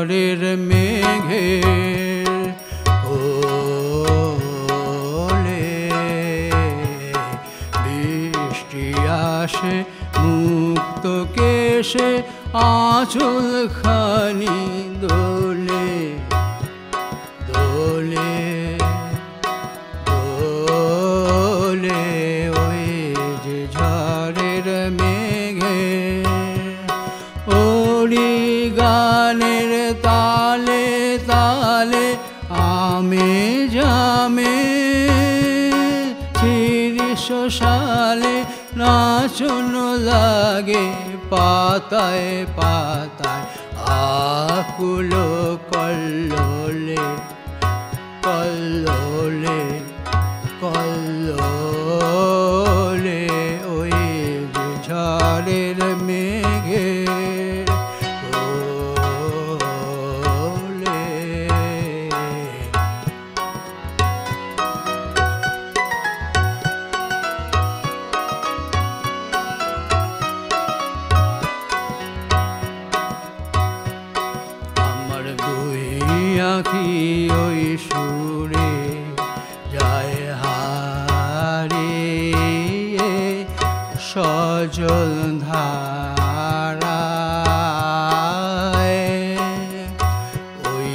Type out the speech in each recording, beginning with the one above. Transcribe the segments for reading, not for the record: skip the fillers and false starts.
ঝড়ের মেঘের কোলে বৃষ্টি আসে মুক্ত কেশে আঁচল খানি দোলে দোলে দোলে ওই যে ঝড়ের মেঘে ওরি গানের তালে তালে আমে জামে শিরিষ সালে নাচন লাগে পাতায় পাতায় আকুল কল্লোলে কল্লোলে কল্লোলে ওই যে ঝড়ের মেঘের কোলে। আমার দুই আঁখি ওই সুরে যায় হারিয়ে সজল ধারায় ওই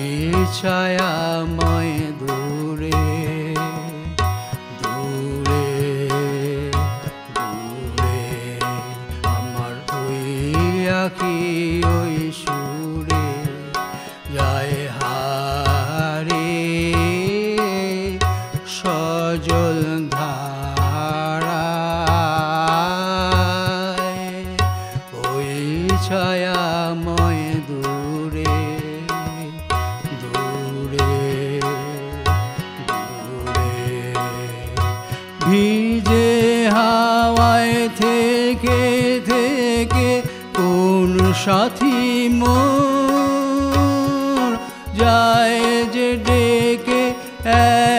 ছায়াময় দূরে দূরে দূরে আমার ওই আঁখি ওই সুরে যায় হারিয়ে সজল ধারায় ওই ছায়াময় দূরে দূরে দূরে ভিজে হাওয়ায় থেকে থেকে কোন সাথী মোর যায় যে ডেকে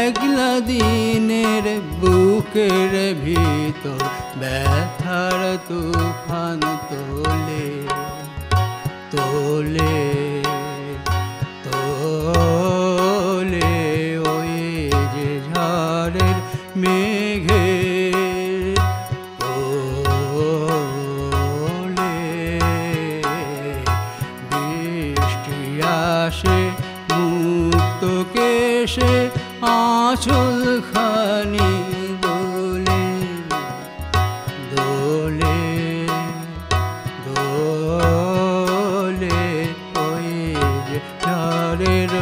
একলা দিনের বুকের ভিতর ব্যথার তুফান তোলে তোলে তোলে ওই যে ঝড়ের মেঘের কোলে বৃষ্টি আসে মুক্ত কেশে আঁচল খানি দোলে দোলে দোলে ওই যে ঝড়ের